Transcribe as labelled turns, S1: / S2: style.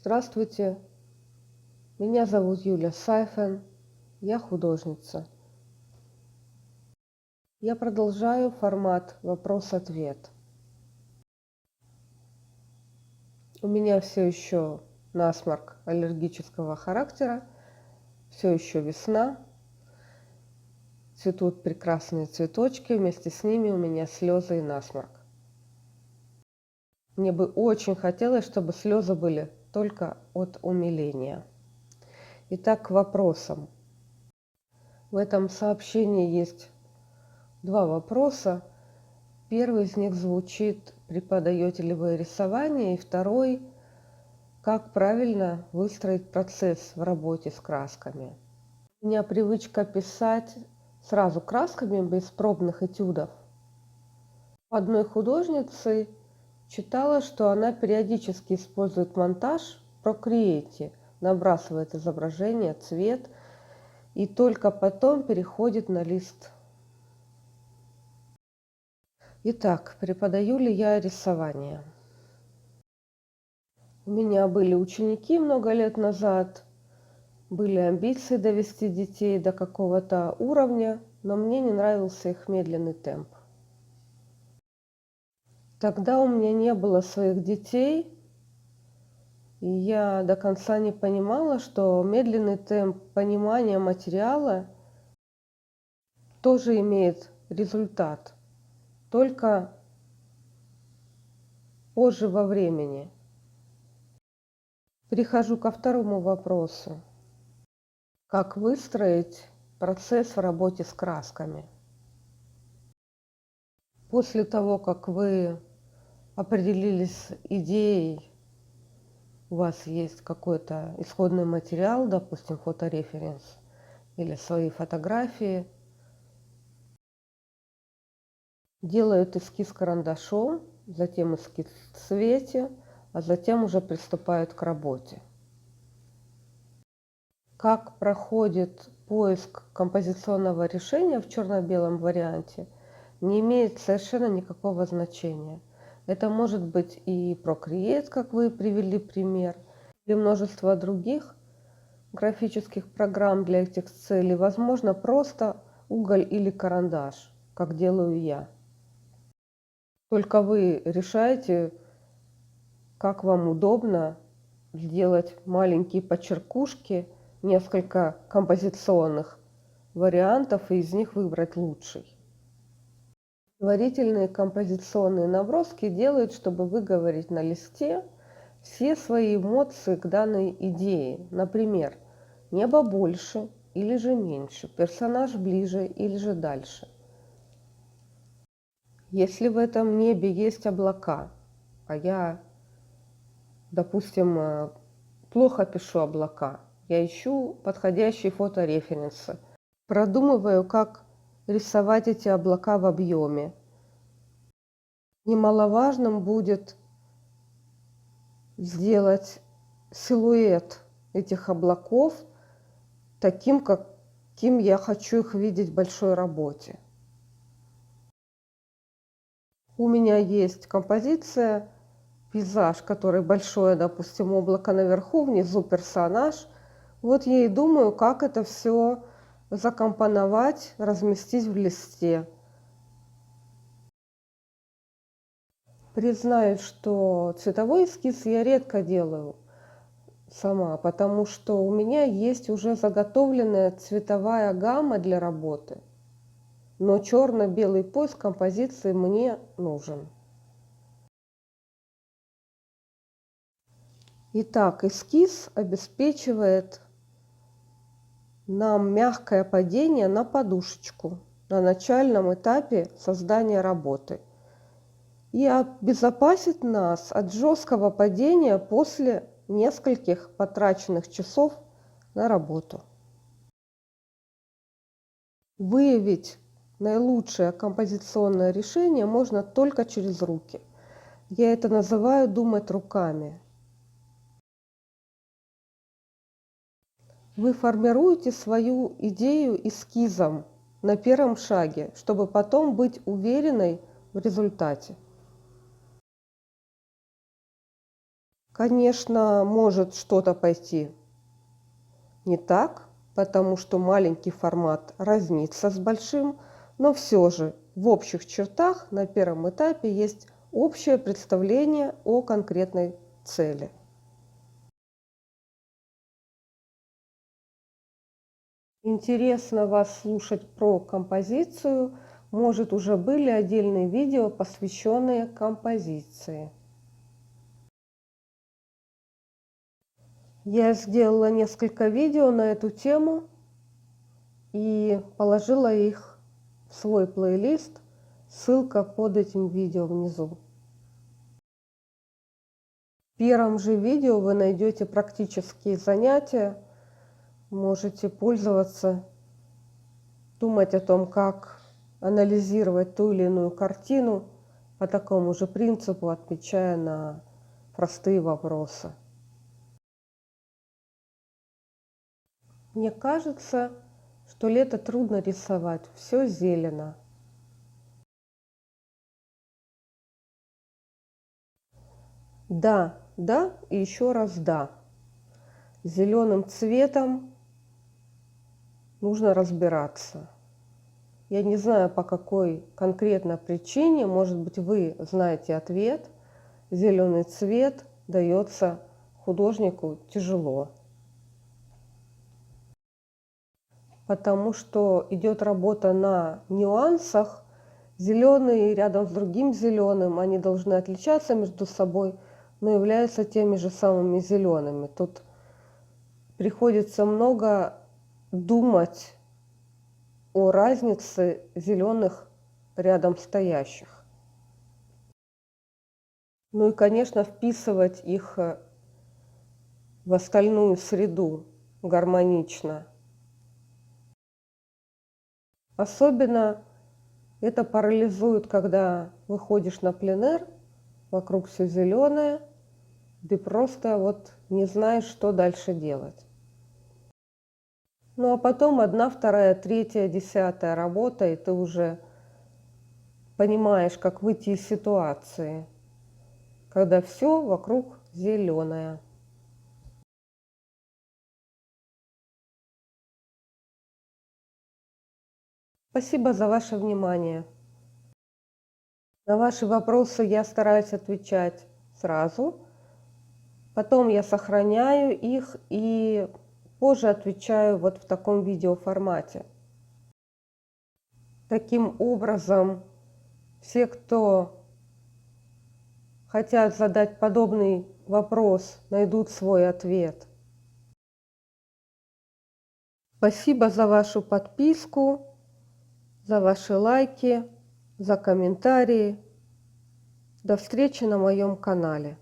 S1: Здравствуйте, меня зовут Юля Сайфен, я художница. Я продолжаю формат вопрос-ответ. У меня все еще насморк аллергического характера, все еще весна, цветут прекрасные цветочки, вместе с ними у меня слезы и насморк. Мне бы очень хотелось, чтобы слезы были только от умиления. Итак, к вопросам. В этом сообщении есть два вопроса. Первый из них звучит: преподаете ли вы рисование? И второй: как правильно выстроить процесс в работе с красками? У меня привычка писать сразу красками, без пробных этюдов. У одной художницы читала, что она периодически использует монтаж в Procreate, набрасывает изображение, цвет и только потом переходит на лист. Итак, преподаю ли я рисование? У меня были ученики много лет назад, были амбиции довести детей до какого-то уровня, но мне не нравился их медленный темп. Тогда у меня не было своих детей, и я до конца не понимала, что медленный темп понимания материала тоже имеет результат, только позже во времени. Перехожу ко второму вопросу. Как выстроить процесс в работе с красками? После того, как вы определились с идеей, у вас есть какой-то исходный материал, допустим, фотореференс или свои фотографии, делают эскиз карандашом, затем эскиз в цвете, а затем уже приступают к работе. Как проходит поиск композиционного решения в черно-белом варианте, не имеет совершенно никакого значения. Это может быть и Procreate, как вы привели пример, или множество других графических программ для этих целей. Возможно, просто уголь или карандаш, как делаю я. Только вы решаете, как вам удобно сделать маленькие подчеркушки, несколько композиционных вариантов и из них выбрать лучший. Предварительные композиционные наброски делают, чтобы выговорить на листе все свои эмоции к данной идее. Например, небо больше или же меньше, персонаж ближе или же дальше. Если в этом небе есть облака, а я, допустим, плохо пишу облака, я ищу подходящие фотореференсы, продумываю, как рисовать эти облака в объеме. Немаловажным будет сделать силуэт этих облаков таким, каким я хочу их видеть в большой работе. У меня есть композиция, пейзаж, который большое, допустим, облако наверху, внизу персонаж. Вот я и думаю, как это все закомпоновать, разместить в листе. Признаюсь, что цветовой эскиз я редко делаю сама, потому что у меня есть уже заготовленная цветовая гамма для работы, но черно-белый поиск композиции мне нужен. Итак, эскиз обеспечивает нам мягкое падение на подушечку на начальном этапе создания работы и обезопасит нас от жесткого падения после нескольких потраченных часов на работу. Выявить наилучшее композиционное решение можно только через руки. Я это называю думать руками. Вы формируете свою идею эскизом на первом шаге, чтобы потом быть уверенной в результате. Конечно, может что-то пойти не так, потому что маленький формат разнится с большим, но все же в общих чертах на первом этапе есть общее представление о конкретной цели. Интересно вас слушать про композицию, может, уже были отдельные видео, посвященные композиции. Я сделала несколько видео на эту тему и положила их в свой плейлист. Ссылка под этим видео внизу. В первом же видео вы найдете практические занятия, можете пользоваться, думать о том, как анализировать ту или иную картину по такому же принципу, отвечая на простые вопросы. Мне кажется, что лето трудно рисовать, все зелено. Да, да и еще раз да. Зеленым цветом нужно разбираться. Я не знаю, по какой конкретно причине, может быть, вы знаете ответ. Зеленый цвет дается художнику тяжело, потому что идет работа на нюансах. Зеленый рядом с другим зеленым, они должны отличаться между собой, но являются теми же самыми зелеными. Тут приходится много думать о разнице зеленых рядом стоящих. Ну и, конечно, вписывать их в остальную среду гармонично. Особенно это парализует, когда выходишь на пленэр, вокруг все зеленое, ты просто вот не знаешь, что дальше делать. Ну а потом одна, вторая, третья, десятая работа, и ты уже понимаешь, как выйти из ситуации, когда все вокруг зеленое. Спасибо за ваше внимание. На ваши вопросы я стараюсь отвечать сразу. Потом я сохраняю их и позже отвечаю вот в таком видеоформате. Таким образом, все, кто хотят задать подобный вопрос, найдут свой ответ. Спасибо за вашу подписку, за ваши лайки, за комментарии. До встречи на моем канале.